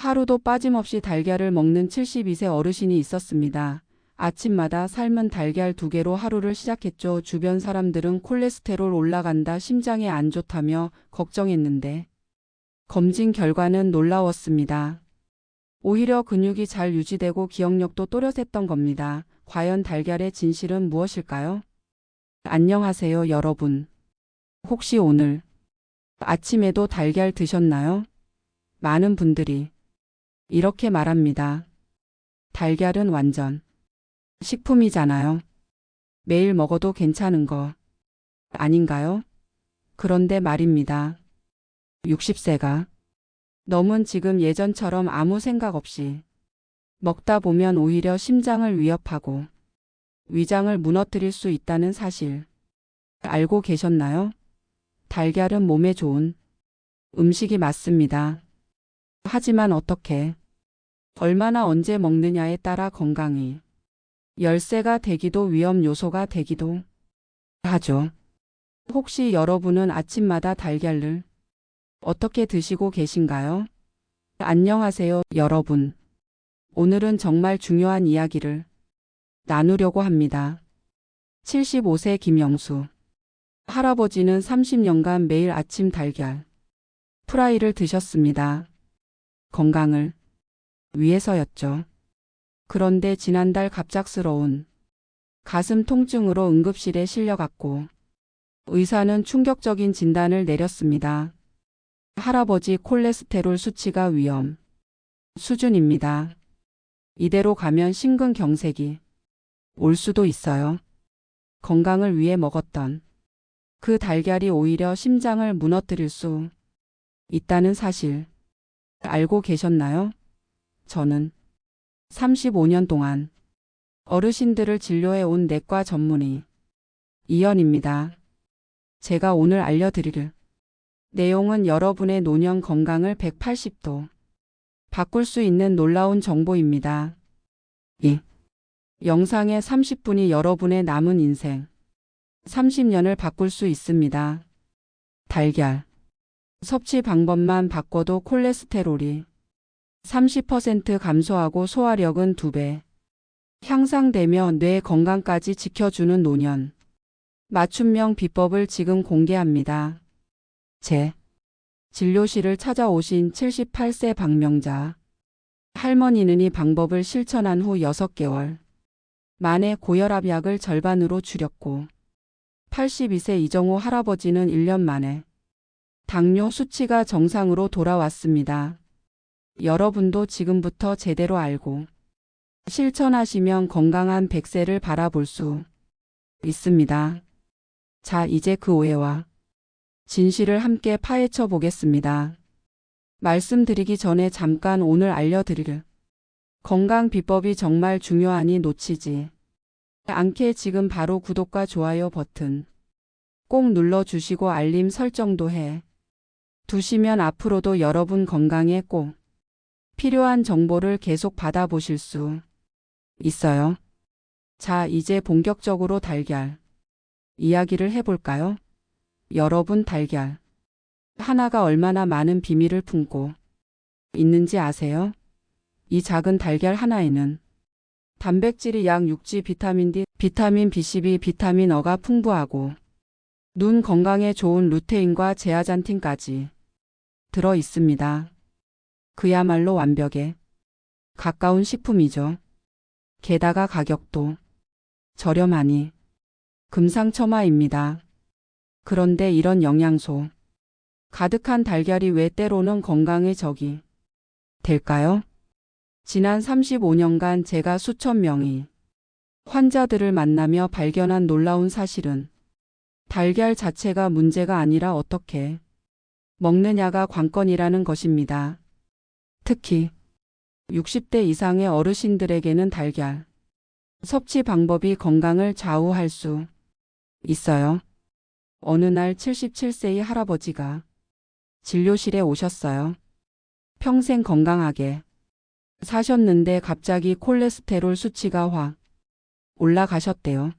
하루도 빠짐없이 달걀을 먹는 72세 어르신이 있었습니다. 아침마다 삶은 달걀 2개로 하루를 시작했죠. 주변 사람들은 콜레스테롤 올라간다, 심장에 안 좋다며 걱정했는데 검진 결과는 놀라웠습니다. 오히려 근육이 잘 유지되고 기억력도 또렷했던 겁니다. 과연 달걀의 진실은 무엇일까요? 안녕하세요, 여러분. 혹시 오늘 아침에도 달걀 드셨나요? 많은 분들이 이렇게 말합니다. 달걀은 완전 식품이잖아요. 매일 먹어도 괜찮은 거 아닌가요? 그런데 말입니다. 60세가 넘은 지금 예전처럼 아무 생각 없이 먹다 보면 오히려 심장을 위협하고 위장을 무너뜨릴 수 있다는 사실 알고 계셨나요? 달걀은 몸에 좋은 음식이 맞습니다. 하지만 어떻게, 얼마나 언제 먹느냐에 따라 건강이 열쇠가 되기도 위험 요소가 되기도 하죠. 혹시 여러분은 아침마다 달걀을 어떻게 드시고 계신가요? 안녕하세요, 여러분. 오늘은 정말 중요한 이야기를 나누려고 합니다. 75세 김영수 할아버지는 30년간 매일 아침 달걀 프라이를 드셨습니다. 건강을 위해서였죠. 그런데 지난달 갑작스러운 가슴 통증으로 응급실에 실려갔고 의사는 충격적인 진단을 내렸습니다. 할아버지 콜레스테롤 수치가 위험 수준입니다. 이대로 가면 심근경색이 올 수도 있어요. 건강을 위해 먹었던 그 달걀이 오히려 심장을 무너뜨릴 수 있다는 사실 알고 계셨나요? 저는 35년 동안 어르신들을 진료해 온 내과 전문의 이현입니다. 제가 오늘 알려드릴 내용은 여러분의 노년 건강을 180도 바꿀 수 있는 놀라운 정보입니다. 이 영상의 30분이 여러분의 남은 인생 30년을 바꿀 수 있습니다. 달걀 섭취 방법만 바꿔도 콜레스테롤이 30% 감소하고 소화력은 2배 향상되며 뇌 건강까지 지켜주는 노년 맞춤형 비법을 지금 공개합니다. 제 진료실을 찾아오신 78세 박명자 할머니는 이 방법을 실천한 후 6개월 만에 고혈압약을 절반으로 줄였고 82세 이정호 할아버지는 1년 만에 당뇨 수치가 정상으로 돌아왔습니다. 여러분도 지금부터 제대로 알고 실천하시면 건강한 100세를 바라볼 수 있습니다. 자, 이제 그 오해와 진실을 함께 파헤쳐 보겠습니다. 말씀드리기 전에 잠깐 오늘 알려드릴 건강 비법이 정말 중요하니 놓치지 않게 지금 바로 구독과 좋아요 버튼 꼭 눌러주시고 알림 설정도 해 두시면 앞으로도 여러분 건강에 꼭 필요한 정보를 계속 받아보실 수 있어요. 자, 이제 본격적으로 달걀 이야기를 해볼까요? 여러분, 달걀 하나가 얼마나 많은 비밀을 품고 있는지 아세요? 이 작은 달걀 하나에는 단백질이 약 6G, 비타민 D, 비타민 B12, 비타민 E가 풍부하고 눈 건강에 좋은 루테인과 제아잔틴까지 들어 있습니다. 그야말로 완벽에 가까운 식품이죠. 게다가 가격도 저렴하니 금상첨화입니다. 그런데 이런 영양소 가득한 달걀이 왜 때로는 건강의 적이 될까요? 지난 35년간 제가 수천 명의 환자들을 만나며 발견한 놀라운 사실은 달걀 자체가 문제가 아니라 어떻게 먹느냐가 관건이라는 것입니다. 특히 60대 이상의 어르신들에게는 달걀 섭취 방법이 건강을 좌우할 수 있어요. 어느 날 77세의 할아버지가 진료실에 오셨어요. 평생 건강하게 사셨는데 갑자기 콜레스테롤 수치가 확 올라가셨대요.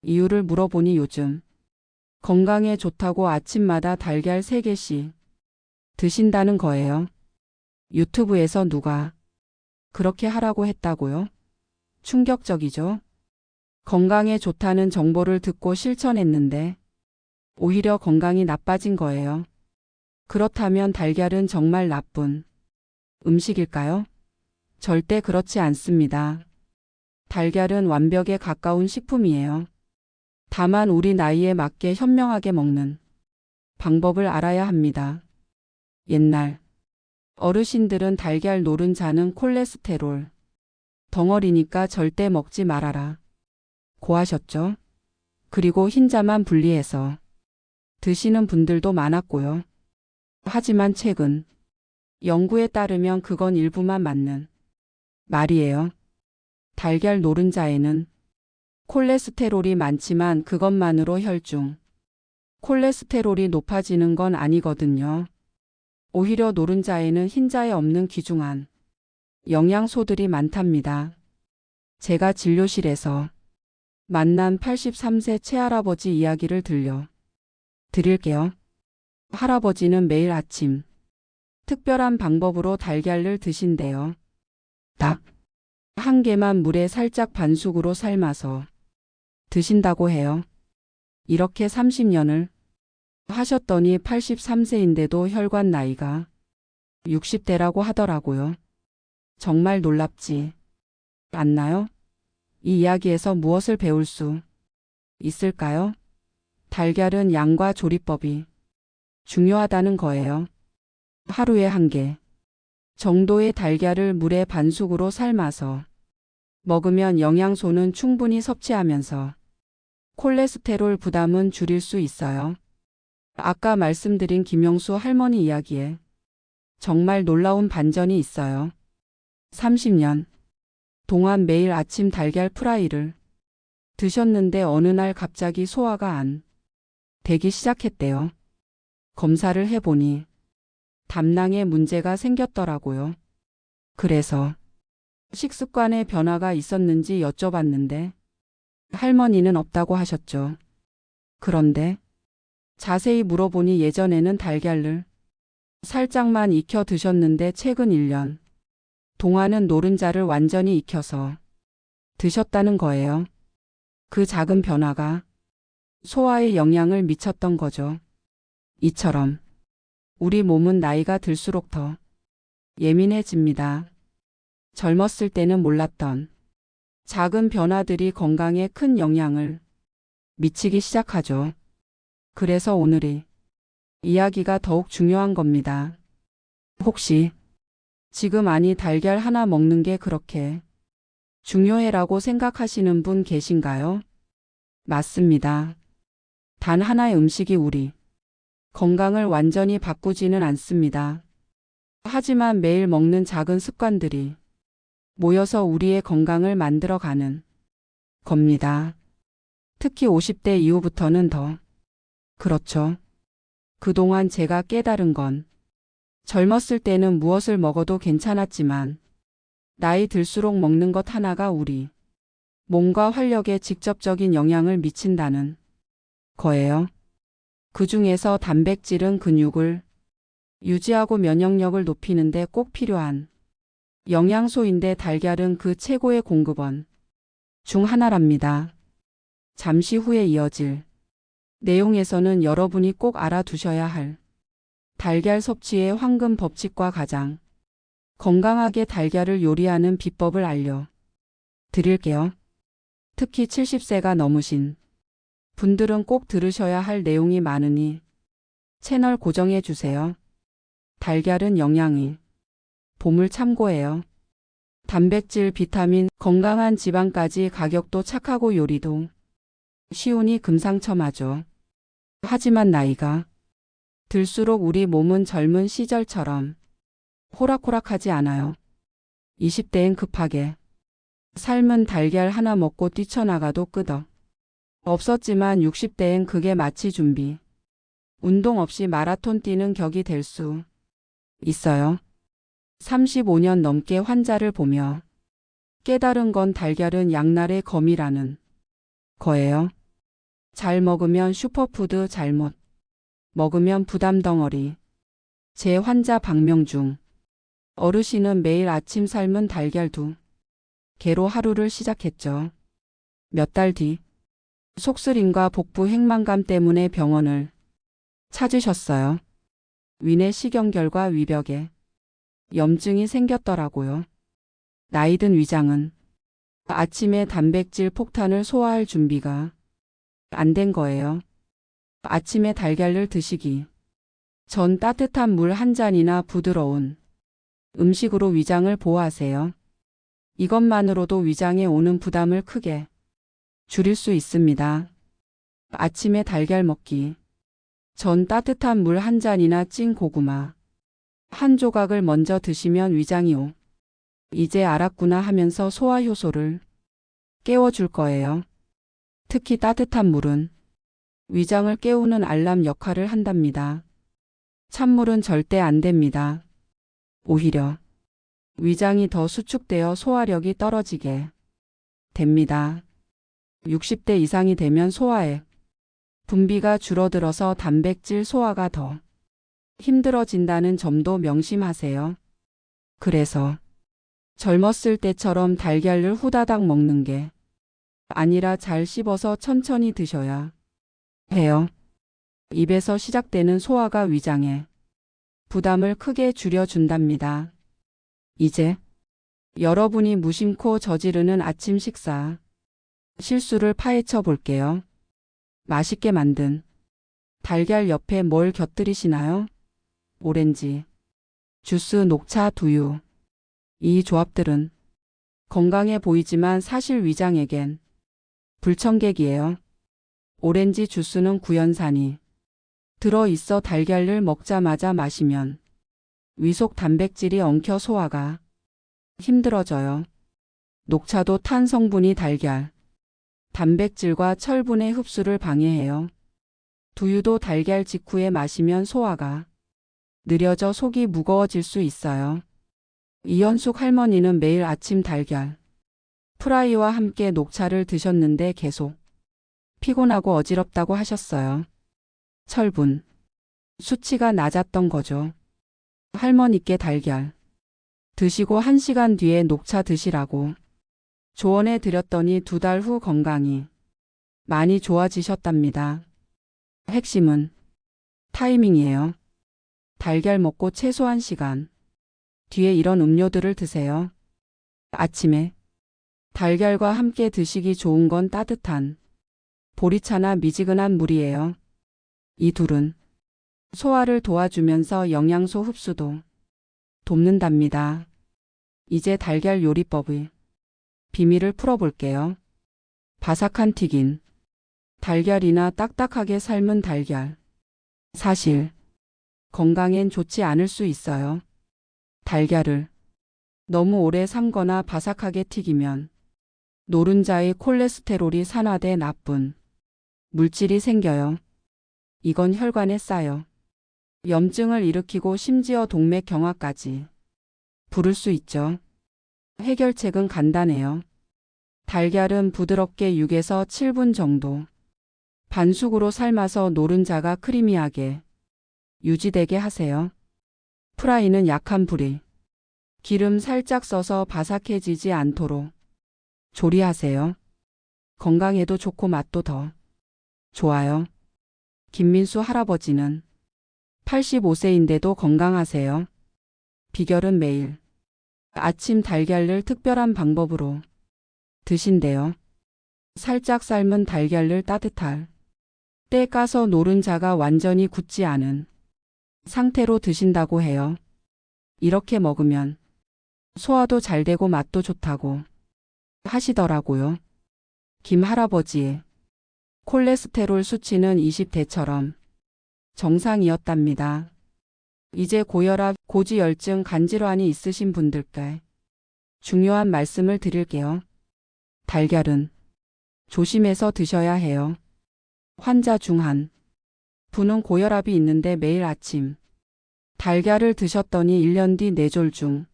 이유를 물어보니 요즘 건강에 좋다고 아침마다 달걀 3개씩 드신다는 거예요. 유튜브에서 누가 그렇게 하라고 했다고요? 충격적이죠? 건강에 좋다는 정보를 듣고 실천했는데 오히려 건강이 나빠진 거예요. 그렇다면 달걀은 정말 나쁜 음식일까요? 절대 그렇지 않습니다. 달걀은 완벽에 가까운 식품이에요. 다만 우리 나이에 맞게 현명하게 먹는 방법을 알아야 합니다. 옛날 어르신들은 달걀 노른자는 콜레스테롤 덩어리니까 절대 먹지 말아라 고 하셨죠. 그리고 흰자만 분리해서 드시는 분들도 많았고요. 하지만 최근 연구에 따르면 그건 일부만 맞는 말이에요. 달걀 노른자에는 콜레스테롤이 많지만 그것만으로 혈중 콜레스테롤이 높아지는 건 아니거든요. 오히려 노른자에는 흰자에 없는 귀중한 영양소들이 많답니다. 제가 진료실에서 만난 83세 최할아버지 이야기를 들려 드릴게요. 할아버지는 매일 아침 특별한 방법으로 달걀을 드신대요. 딱 한 개만 물에 살짝 반숙으로 삶아서 드신다고 해요. 이렇게 30년을 하셨더니 83세인데도 혈관 나이가 60대라고 하더라고요. 정말 놀랍지 않나요? 이 이야기에서 무엇을 배울 수 있을까요? 달걀은 양과 조리법이 중요하다는 거예요. 하루에 한 개 정도의 달걀을 물에 반숙으로 삶아서 먹으면 영양소는 충분히 섭취하면서 콜레스테롤 부담은 줄일 수 있어요. 아까 말씀드린 김영수 할머니 이야기에 정말 놀라운 반전이 있어요. 30년 동안 매일 아침 달걀 프라이를 드셨는데 어느 날 갑자기 소화가 안 되기 시작했대요. 검사를 해보니 담낭에 문제가 생겼더라고요. 그래서 식습관에 변화가 있었는지 여쭤봤는데 할머니는 없다고 하셨죠. 그런데 자세히 물어보니 예전에는 달걀을 살짝만 익혀 드셨는데 최근 1년 동안은 노른자를 완전히 익혀서 드셨다는 거예요. 그 작은 변화가 소화에 영향을 미쳤던 거죠. 이처럼 우리 몸은 나이가 들수록 더 예민해집니다. 젊었을 때는 몰랐던 작은 변화들이 건강에 큰 영향을 미치기 시작하죠. 그래서 오늘의 이야기가 더욱 중요한 겁니다. 혹시 지금 아니 달걀 하나 먹는 게 그렇게 중요해라고 생각하시는 분 계신가요? 맞습니다. 단 하나의 음식이 우리 건강을 완전히 바꾸지는 않습니다. 하지만 매일 먹는 작은 습관들이 모여서 우리의 건강을 만들어가는 겁니다. 특히 50대 이후부터는 더 그렇죠. 그동안 제가 깨달은 건 젊었을 때는 무엇을 먹어도 괜찮았지만 나이 들수록 먹는 것 하나가 우리 몸과 활력에 직접적인 영향을 미친다는 거예요. 그 중에서 단백질은 근육을 유지하고 면역력을 높이는 데 꼭 필요한 영양소인데 달걀은 그 최고의 공급원 중 하나랍니다. 잠시 후에 이어질 내용에서는 여러분이 꼭 알아두셔야 할 달걀 섭취의 황금 법칙과 가장 건강하게 달걀을 요리하는 비법을 알려 드릴게요. 특히 70세가 넘으신 분들은 꼭 들으셔야 할 내용이 많으니 채널 고정해 주세요. 달걀은 영양이 보물 참고해요. 단백질, 비타민, 건강한 지방까지 가격도 착하고 요리도 쉬우니 금상첨화죠. 하지만 나이가 들수록 우리 몸은 젊은 시절처럼 호락호락하지 않아요. 20대엔 급하게 삶은 달걀 하나 먹고 뛰쳐나가도 끄덕 없었지만 60대엔 그게 마치 준비 운동 없이 마라톤 뛰는 격이 될 수 있어요. 35년 넘게 환자를 보며 깨달은 건 달걀은 양날의 검이라는 거예요. 잘 먹으면 슈퍼푸드, 잘못 먹으면 부담 덩어리. 제 환자 박명중 어르신은 매일 아침 삶은 달걀 2개로 하루를 시작했죠. 몇 달 뒤 속쓰림과 복부 행만감 때문에 병원을 찾으셨어요. 위내시경결과 위벽에 염증이 생겼더라고요. 나이든 위장은 아침에 단백질 폭탄을 소화할 준비가 안 된 거예요. 아침에 달걀을 드시기 전 따뜻한 물 한 잔이나 부드러운 음식으로 위장을 보호하세요. 이것만으로도 위장에 오는 부담을 크게 줄일 수 있습니다. 아침에 달걀 먹기 전 따뜻한 물 한 잔이나 찐 고구마 한 조각을 먼저 드시면 위장이 이제 알았구나 하면서 소화 효소를 깨워줄 거예요. 특히 따뜻한 물은 위장을 깨우는 알람 역할을 한답니다. 찬물은 절대 안 됩니다. 오히려 위장이 더 수축되어 소화력이 떨어지게 됩니다. 60대 이상이 되면 소화액 분비가 줄어들어서 단백질 소화가 더 힘들어진다는 점도 명심하세요. 그래서 젊었을 때처럼 달걀을 후다닥 먹는 게 아니라 잘 씹어서 천천히 드셔야 해요. 입에서 시작되는 소화가 위장에 부담을 크게 줄여준답니다. 이제 여러분이 무심코 저지르는 아침 식사 실수를 파헤쳐 볼게요. 맛있게 만든 달걀 옆에 뭘 곁들이시나요? 오렌지, 주스, 녹차, 두유. 이 조합들은 건강해 보이지만 사실 위장에겐 불청객이에요. 오렌지 주스는 구연산이 들어있어 달걀을 먹자마자 마시면 위속 단백질이 엉켜 소화가 힘들어져요. 녹차도 탄 성분이 달걀 단백질과 철분의 흡수를 방해해요. 두유도 달걀 직후에 마시면 소화가 느려져 속이 무거워질 수 있어요. 이현숙 할머니는 매일 아침 달걀 프라이와 함께 녹차를 드셨는데 계속 피곤하고 어지럽다고 하셨어요. 철분 수치가 낮았던 거죠. 할머니께 달걀 드시고 1시간 뒤에 녹차 드시라고 조언해 드렸더니 2달 후 건강이 많이 좋아지셨답니다. 핵심은 타이밍이에요. 달걀 먹고 최소한 시간 뒤에 이런 음료들을 드세요. 아침에 달걀과 함께 드시기 좋은 건 따뜻한 보리차나 미지근한 물이에요. 이 둘은 소화를 도와주면서 영양소 흡수도 돕는답니다. 이제 달걀 요리법의 비밀을 풀어볼게요. 바삭한 튀긴 달걀이나 딱딱하게 삶은 달걀. 사실 건강엔 좋지 않을 수 있어요. 달걀을 너무 오래 삶거나 바삭하게 튀기면 노른자의 콜레스테롤이 산화돼 나쁜 물질이 생겨요. 이건 혈관에 쌓여 염증을 일으키고 심지어 동맥경화까지 부를 수 있죠. 해결책은 간단해요. 달걀은 부드럽게 6에서 7분 정도 반숙으로 삶아서 노른자가 크리미하게 유지되게 하세요. 프라이는 약한 불에 기름 살짝 써서 바삭해지지 않도록 조리하세요. 건강에도 좋고 맛도 더 좋아요. 김민수 할아버지는 85세인데도 건강하세요. 비결은 매일 아침 달걀을 특별한 방법으로 드신대요. 살짝 삶은 달걀을 따뜻할 때 까서 노른자가 완전히 굳지 않은 상태로 드신다고 해요. 이렇게 먹으면 소화도 잘 되고 맛도 좋다고 하시더라고요. 김 할아버지의 콜레스테롤 수치는 20대처럼 정상이었답니다. 이제 고혈압, 고지혈증, 간질환이 있으신 분들께 중요한 말씀을 드릴게요. 달걀은 조심해서 드셔야 해요. 환자 중 한 분은 고혈압이 있는데 매일 아침 달걀을 드셨더니 1년 뒤 뇌졸중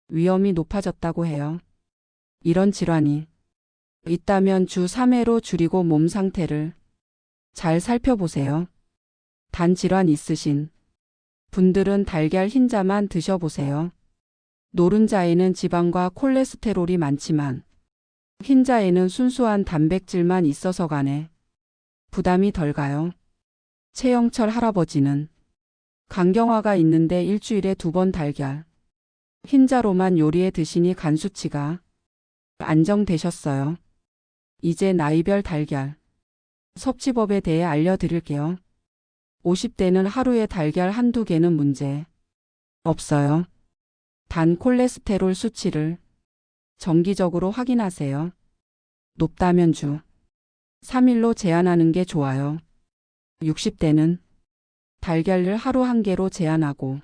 위험이 높아졌다고 해요. 이런 질환이 있다면 주 3회로 줄이고 몸 상태를 잘 살펴보세요. 단 질환 있으신 분들은 달걀 흰자만 드셔보세요. 노른자에는 지방과 콜레스테롤이 많지만 흰자에는 순수한 단백질만 있어서 간에 부담이 덜 가요. 최영철 할아버지는 간경화가 있는데 일주일에 2번 달걀, 흰자로만 요리해 드시니 간 수치가 안정되셨어요. 이제 나이별 달걀 섭취법에 대해 알려드릴게요. 50대는 하루에 달걀 한두 개는 문제 없어요. 단 콜레스테롤 수치를 정기적으로 확인하세요. 높다면 주 3일로 제한하는 게 좋아요. 60대는 달걀을 하루 1개로 제한하고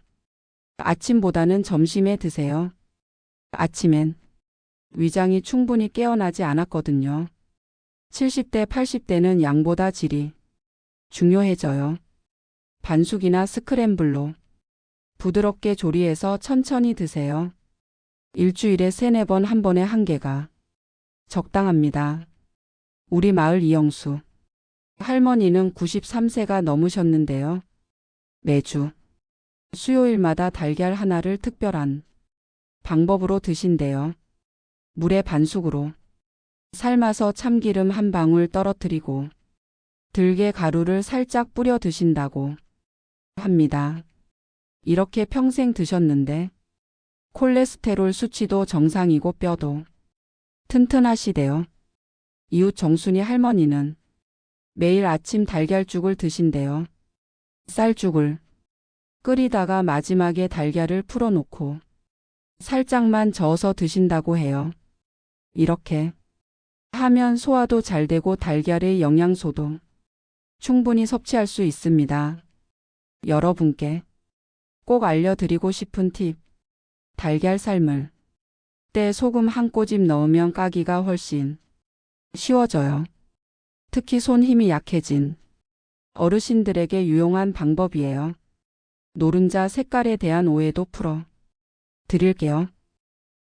아침보다는 점심에 드세요. 아침엔 위장이 충분히 깨어나지 않았거든요. 70대, 80대는 양보다 질이 중요해져요. 반숙이나 스크램블로 부드럽게 조리해서 천천히 드세요. 일주일에 3-4번 한 번에 1개가 적당합니다. 우리 마을 이영수 할머니는 93세가 넘으셨는데요. 매주 수요일마다 달걀 하나를 특별한 방법으로 드신대요. 물에 반숙으로 삶아서 참기름 한 방울 떨어뜨리고 들깨 가루를 살짝 뿌려 드신다고 합니다. 이렇게 평생 드셨는데 콜레스테롤 수치도 정상이고 뼈도 튼튼하시대요. 이웃 정순이 할머니는 매일 아침 달걀죽을 드신대요. 쌀죽을 끓이다가 마지막에 달걀을 풀어놓고 살짝만 저어서 드신다고 해요. 이렇게 하면 소화도 잘 되고 달걀의 영양소도 충분히 섭취할 수 있습니다. 여러분께 꼭 알려드리고 싶은 팁. 달걀 삶을 때 소금 한 꼬집 넣으면 까기가 훨씬 쉬워져요. 특히 손 힘이 약해진 어르신들에게 유용한 방법이에요. 노른자 색깔에 대한 오해도 풀어 드릴게요.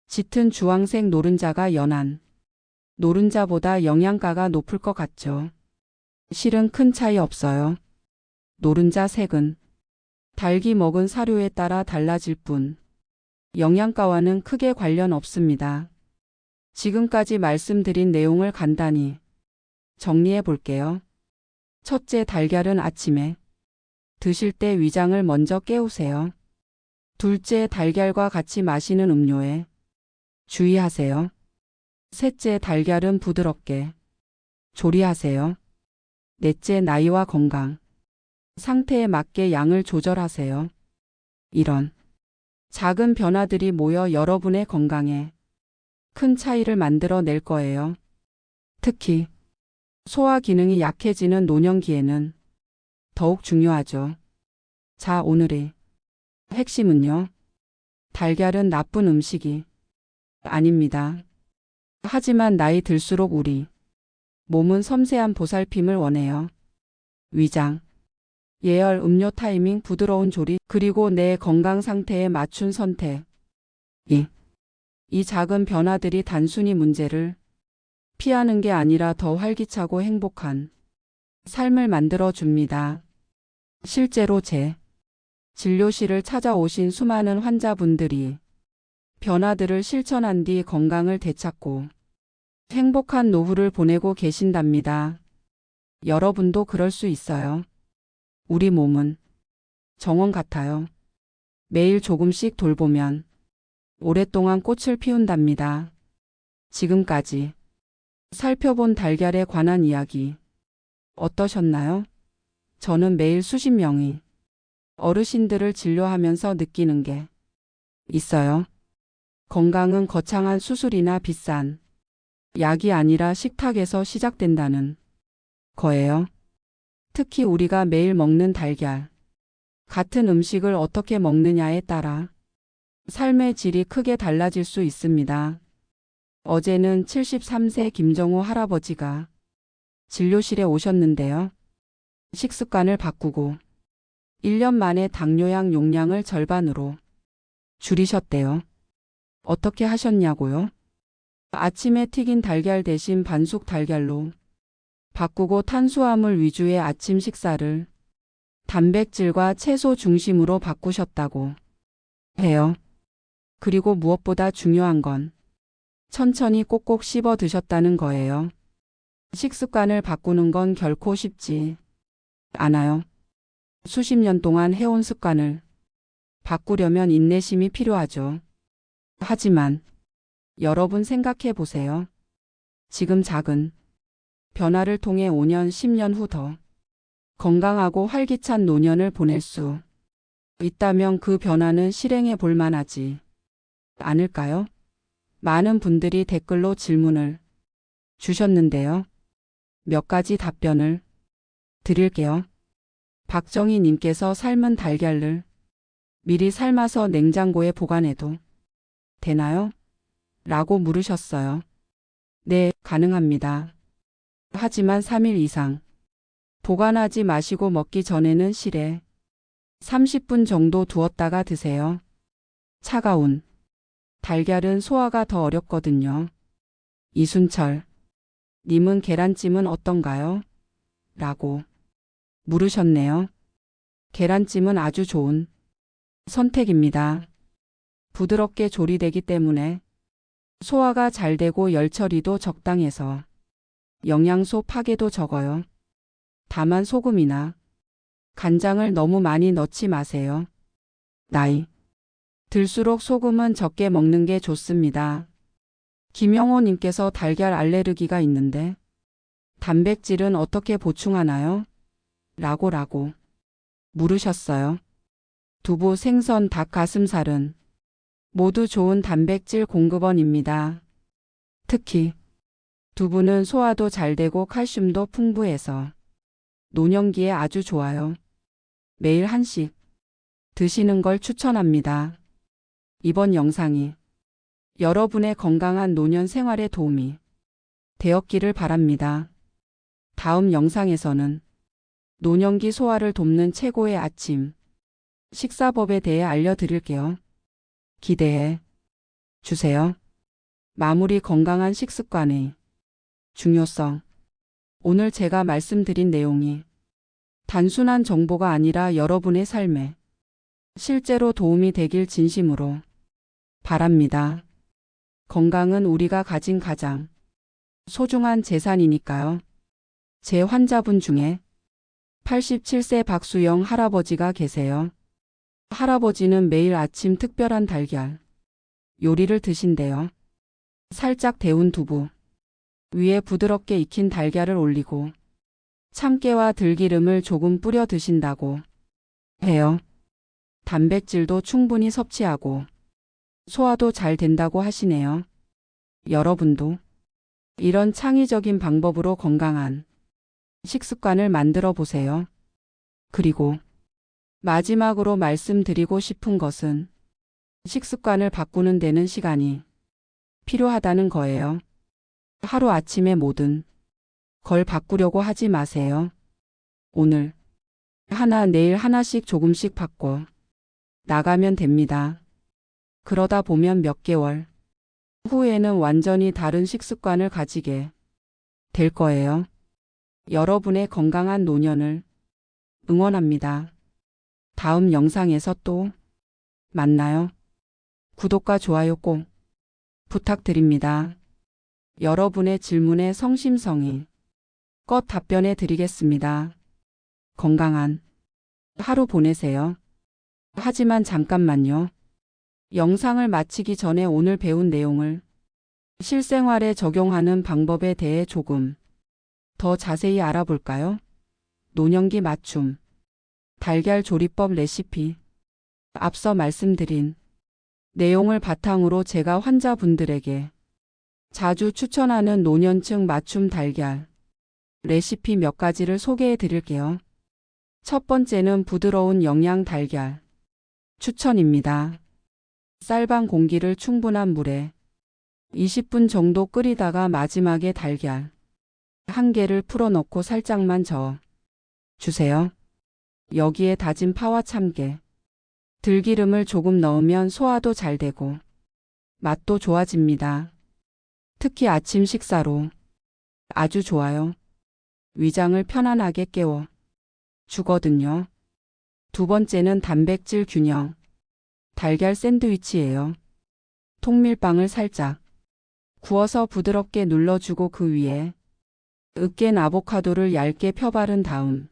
짙은 주황색 노른자가 연한 노른자보다 영양가가 높을 것 같죠. 실은 큰 차이 없어요. 노른자 색은 닭이 먹은 사료에 따라 달라질 뿐 영양가와는 크게 관련 없습니다. 지금까지 말씀드린 내용을 간단히 정리해 볼게요. 첫째, 달걀은 아침에 드실 때 위장을 먼저 깨우세요. 둘째, 달걀과 같이 마시는 음료에 주의하세요. 셋째, 달걀은 부드럽게 조리하세요. 넷째, 나이와 건강 상태에 맞게 양을 조절하세요. 이런 작은 변화들이 모여 여러분의 건강에 큰 차이를 만들어 낼 거예요. 특히 소화 기능이 약해지는 노년기에는 더욱 중요하죠. 자, 오늘의 핵심은요. 달걀은 나쁜 음식이 아닙니다. 하지만 나이 들수록 우리 몸은 섬세한 보살핌을 원해요. 위장, 예열, 음료 타이밍, 부드러운 조리, 그리고 내 건강 상태에 맞춘 선택. 이 작은 변화들이 단순히 문제를 피하는 게 아니라 더 활기차고 행복한 삶을 만들어 줍니다. 실제로 제 진료실을 찾아오신 수많은 환자분들이 변화들을 실천한 뒤 건강을 되찾고 행복한 노후를 보내고 계신답니다. 여러분도 그럴 수 있어요. 우리 몸은 정원 같아요. 매일 조금씩 돌보면 오랫동안 꽃을 피운답니다. 지금까지 살펴본 달걀에 관한 이야기 어떠셨나요? 저는 매일 수십 명의 어르신들을 진료하면서 느끼는 게 있어요. 건강은 거창한 수술이나 비싼 약이 아니라 식탁에서 시작된다는 거예요. 특히 우리가 매일 먹는 달걀, 같은 음식을 어떻게 먹느냐에 따라 삶의 질이 크게 달라질 수 있습니다. 어제는 73세 김정호 할아버지가 진료실에 오셨는데요. 식습관을 바꾸고 1년 만에 당뇨약 용량을 절반으로 줄이셨대요. 어떻게 하셨냐고요? 아침에 튀긴 달걀 대신 반숙 달걀로 바꾸고 탄수화물 위주의 아침 식사를 단백질과 채소 중심으로 바꾸셨다고 해요. 그리고 무엇보다 중요한 건 천천히 꼭꼭 씹어 드셨다는 거예요. 식습관을 바꾸는 건 결코 쉽지 않아요. 수십 년 동안 해온 습관을 바꾸려면 인내심이 필요하죠. 하지만 여러분 생각해 보세요. 지금 작은 변화를 통해 5년, 10년 후 더 건강하고 활기찬 노년을 보낼 수 있다면 그 변화는 실행해 볼 만하지 않을까요? 많은 분들이 댓글로 질문을 주셨는데요. 몇 가지 답변을 드릴게요. 박정희 님께서 삶은 달걀을 미리 삶아서 냉장고에 보관해도 되나요? 라고 물으셨어요. 네, 가능합니다. 하지만 3일 이상 보관하지 마시고 먹기 전에는 실에 30분 정도 두었다가 드세요. 차가운 달걀은 소화가 더 어렵거든요. 이순철 님은 계란찜은 어떤가요? 라고 물으셨네요. 계란찜은 아주 좋은 선택입니다. 부드럽게 조리되기 때문에 소화가 잘 되고 열 처리도 적당해서 영양소 파괴도 적어요. 다만 소금이나 간장을 너무 많이 넣지 마세요. 나이 들수록 소금은 적게 먹는 게 좋습니다. 김영호 님께서 달걀 알레르기가 있는데 단백질은 어떻게 보충하나요? 라고 물으셨어요. 두부, 생선, 닭, 가슴살은 모두 좋은 단백질 공급원입니다. 특히 두부는 소화도 잘 되고 칼슘도 풍부해서 노년기에 아주 좋아요. 매일 한씩 드시는 걸 추천합니다. 이번 영상이 여러분의 건강한 노년 생활에 도움이 되었기를 바랍니다. 다음 영상에서는 노년기 소화를 돕는 최고의 아침 식사법에 대해 알려드릴게요. 기대해 주세요. 마무리 건강한 식습관의 중요성. 오늘 제가 말씀드린 내용이 단순한 정보가 아니라 여러분의 삶에 실제로 도움이 되길 진심으로 바랍니다. 건강은 우리가 가진 가장 소중한 재산이니까요. 제 환자분 중에 87세 박수영 할아버지가 계세요. 할아버지는 매일 아침 특별한 달걀 요리를 드신대요. 살짝 데운 두부 위에 부드럽게 익힌 달걀을 올리고 참깨와 들기름을 조금 뿌려 드신다고 해요. 단백질도 충분히 섭취하고 소화도 잘 된다고 하시네요. 여러분도 이런 창의적인 방법으로 건강한 식습관을 만들어 보세요. 그리고 마지막으로 말씀드리고 싶은 것은 식습관을 바꾸는 데는 시간이 필요하다는 거예요. 하루 아침에 모든 걸 바꾸려고 하지 마세요. 오늘 하나, 내일 하나씩 조금씩 바꿔 나가면 됩니다. 그러다 보면 몇 개월 후에는 완전히 다른 식습관을 가지게 될 거예요. 여러분의 건강한 노년을 응원합니다. 다음 영상에서 또 만나요. 구독과 좋아요 꼭 부탁드립니다. 여러분의 질문에 성심성의껏 답변해 드리겠습니다. 건강한 하루 보내세요. 하지만 잠깐만요. 영상을 마치기 전에 오늘 배운 내용을 실생활에 적용하는 방법에 대해 조금 더 자세히 알아볼까요? 노년기 맞춤 달걀 조리법 레시피. 앞서 말씀드린 내용을 바탕으로 제가 환자분들에게 자주 추천하는 노년층 맞춤 달걀 레시피 몇 가지를 소개해 드릴게요. 첫 번째는 부드러운 영양 달걀 추천입니다. 쌀방 공기를 충분한 물에 20분 정도 끓이다가 마지막에 달걀 1개를 풀어 넣고 살짝만 저어 주세요. 여기에 다진 파와 참깨, 들기름을 조금 넣으면 소화도 잘 되고 맛도 좋아집니다. 특히 아침 식사로 아주 좋아요. 위장을 편안하게 깨워 주거든요. 두 번째는 단백질 균형 달걀 샌드위치예요. 통밀빵을 살짝 구워서 부드럽게 눌러주고 그 위에 으깬 아보카도를 얇게 펴바른 다음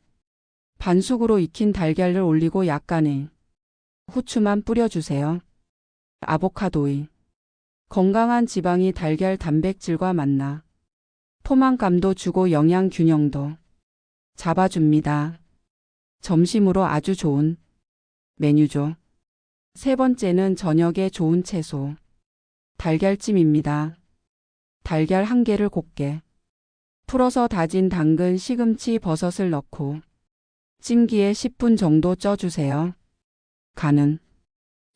반숙으로 익힌 달걀을 올리고 약간의 후추만 뿌려주세요. 아보카도의 건강한 지방이 달걀 단백질과 만나 포만감도 주고 영양 균형도 잡아줍니다. 점심으로 아주 좋은 메뉴죠. 세 번째는 저녁에 좋은 채소 달걀찜입니다. 달걀 한 개를 곱게 풀어서 다진 당근, 시금치, 버섯을 넣고 찜기에 10분 정도 쪄주세요. 간은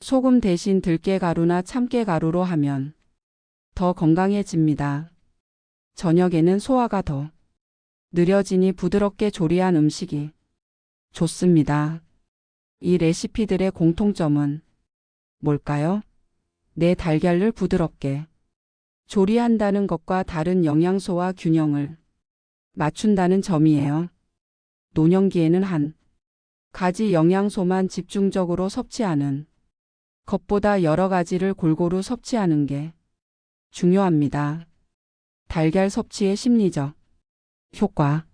소금 대신 들깨가루나 참깨가루로 하면 더 건강해집니다. 저녁에는 소화가 더 느려지니 부드럽게 조리한 음식이 좋습니다. 이 레시피들의 공통점은 뭘까요? 내 달걀을 부드럽게 조리한다는 것과 다른 영양소와 균형을 맞춘다는 점이에요. 노년기에는 한 가지 영양소만 집중적으로 섭취하는 것보다 여러 가지를 골고루 섭취하는 게 중요합니다. 달걀 섭취의 심리적 효과.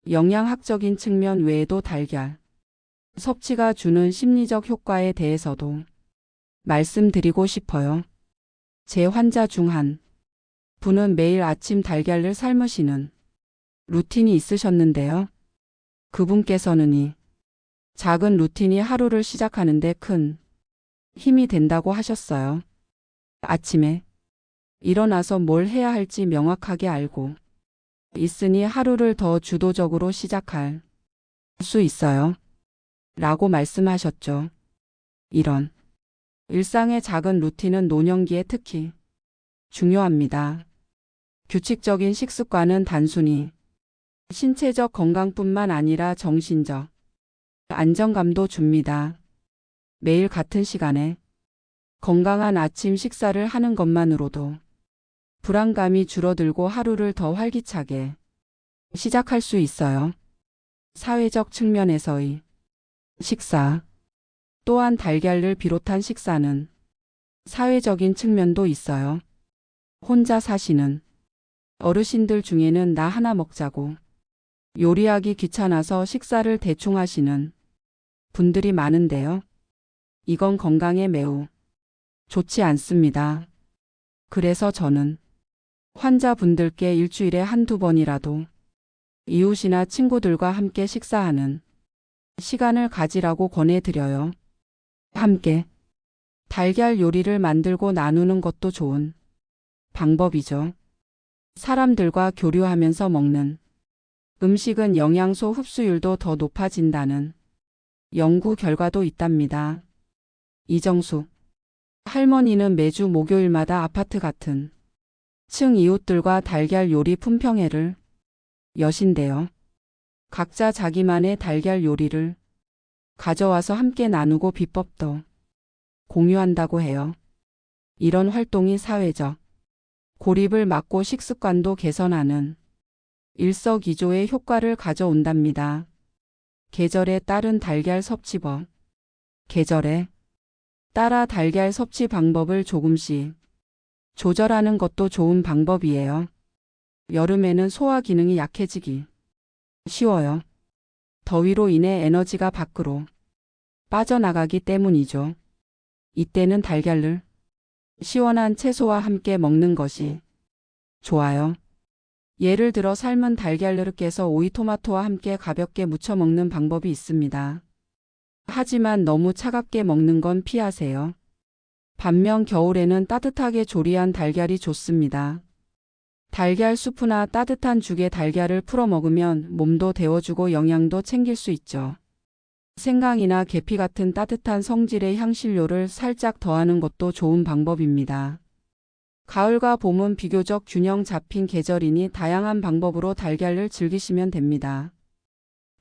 영양학적인 측면 외에도 달걀 섭취가 주는 심리적 효과에 대해서도 말씀드리고 싶어요. 제 환자 중 한 분은 매일 아침 달걀을 삶으시는 루틴이 있으셨는데요. 그분께서는 이 작은 루틴이 하루를 시작하는데 큰 힘이 된다고 하셨어요. 아침에 일어나서 뭘 해야 할지 명확하게 알고 있으니 하루를 더 주도적으로 시작할 수 있어요. 라고 말씀하셨죠. 이런 일상의 작은 루틴은 노년기에 특히 중요합니다. 규칙적인 식습관은 단순히 신체적 건강뿐만 아니라 정신적 안정감도 줍니다. 매일 같은 시간에 건강한 아침 식사를 하는 것만으로도 불안감이 줄어들고 하루를 더 활기차게 시작할 수 있어요. 사회적 측면에서의 식사 또한 달걀을 비롯한 식사는 사회적인 측면도 있어요. 혼자 사시는 어르신들 중에는 나 하나 먹자고 요리하기 귀찮아서 식사를 대충 하시는 분들이 많은데요. 이건 건강에 매우 좋지 않습니다. 그래서 저는 환자분들께 일주일에 한두 번이라도 이웃이나 친구들과 함께 식사하는 시간을 가지라고 권해드려요. 함께 달걀 요리를 만들고 나누는 것도 좋은 방법이죠. 사람들과 교류하면서 먹는 음식은 영양소 흡수율도 더 높아진다는 연구 결과도 있답니다. 이정숙 할머니는 매주 목요일마다 아파트 같은 층 이웃들과 달걀 요리 품평회를 여신대요. 각자 자기만의 달걀 요리를 가져와서 함께 나누고 비법도 공유한다고 해요. 이런 활동이 사회적 고립을 막고 식습관도 개선하는 일석이조의 효과를 가져온답니다. 계절에 따른 달걀 섭취법. 계절에 따라 달걀 섭취 방법을 조금씩 조절하는 것도 좋은 방법이에요. 여름에는 소화 기능이 약해지기 쉬워요. 더위로 인해 에너지가 밖으로 빠져나가기 때문이죠. 이때는 달걀을 시원한 채소와 함께 먹는 것이 좋아요. 예를 들어 삶은 달걀을 깨서 오이토마토와 함께 가볍게 무쳐 먹는 방법이 있습니다. 하지만 너무 차갑게 먹는 건 피하세요. 반면 겨울에는 따뜻하게 조리한 달걀이 좋습니다. 달걀 수프나 따뜻한 죽에 달걀을 풀어 먹으면 몸도 데워주고 영양도 챙길 수 있죠. 생강이나 계피 같은 따뜻한 성질의 향신료를 살짝 더하는 것도 좋은 방법입니다. 가을과 봄은 비교적 균형 잡힌 계절이니 다양한 방법으로 달걀을 즐기시면 됩니다.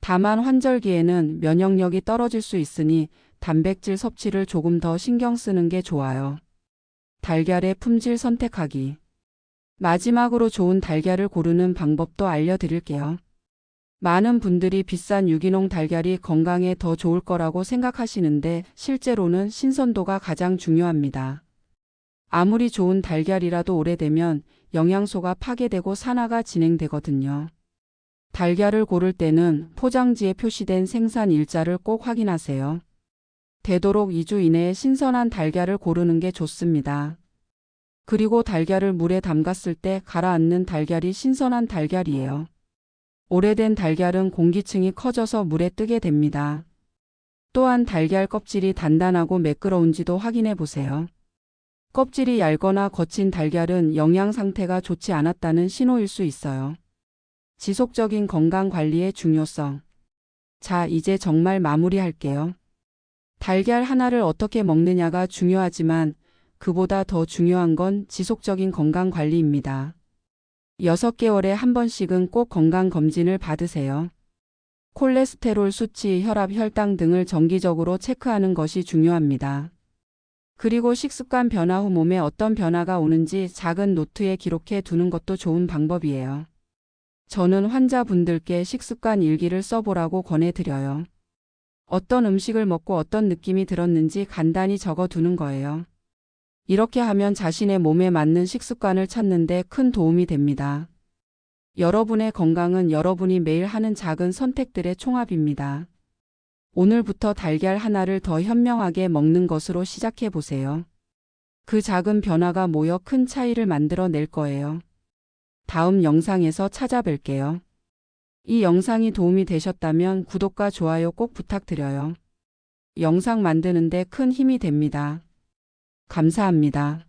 다만 환절기에는 면역력이 떨어질 수 있으니 단백질 섭취를 조금 더 신경 쓰는 게 좋아요. 달걀의 품질 선택하기. 마지막으로 좋은 달걀을 고르는 방법도 알려드릴게요. 많은 분들이 비싼 유기농 달걀이 건강에 더 좋을 거라고 생각하시는데 실제로는 신선도가 가장 중요합니다. 아무리 좋은 달걀이라도 오래되면 영양소가 파괴되고 산화가 진행되거든요. 달걀을 고를 때는 포장지에 표시된 생산 일자를 꼭 확인하세요. 되도록 2주 이내에 신선한 달걀을 고르는 게 좋습니다. 그리고 달걀을 물에 담갔을 때 가라앉는 달걀이 신선한 달걀이에요. 오래된 달걀은 공기층이 커져서 물에 뜨게 됩니다. 또한 달걀 껍질이 단단하고 매끄러운지도 확인해 보세요. 껍질이 얇거나 거친 달걀은 영양 상태가 좋지 않았다는 신호일 수 있어요. 지속적인 건강 관리의 중요성. 자, 이제 정말 마무리할게요. 달걀 하나를 어떻게 먹느냐가 중요하지만 그보다 더 중요한 건 지속적인 건강 관리입니다. 6개월에 한 번씩은 꼭 건강검진을 받으세요. 콜레스테롤 수치, 혈압, 혈당 등을 정기적으로 체크하는 것이 중요합니다. 그리고 식습관 변화 후 몸에 어떤 변화가 오는지 작은 노트에 기록해 두는 것도 좋은 방법이에요. 저는 환자분들께 식습관 일기를 써보라고 권해드려요. 어떤 음식을 먹고 어떤 느낌이 들었는지 간단히 적어 두는 거예요. 이렇게 하면 자신의 몸에 맞는 식습관을 찾는 데 큰 도움이 됩니다. 여러분의 건강은 여러분이 매일 하는 작은 선택들의 총합입니다. 오늘부터 달걀 하나를 더 현명하게 먹는 것으로 시작해 보세요. 그 작은 변화가 모여 큰 차이를 만들어 낼 거예요. 다음 영상에서 찾아뵐게요. 이 영상이 도움이 되셨다면 구독과 좋아요 꼭 부탁드려요. 영상 만드는데 큰 힘이 됩니다. 감사합니다.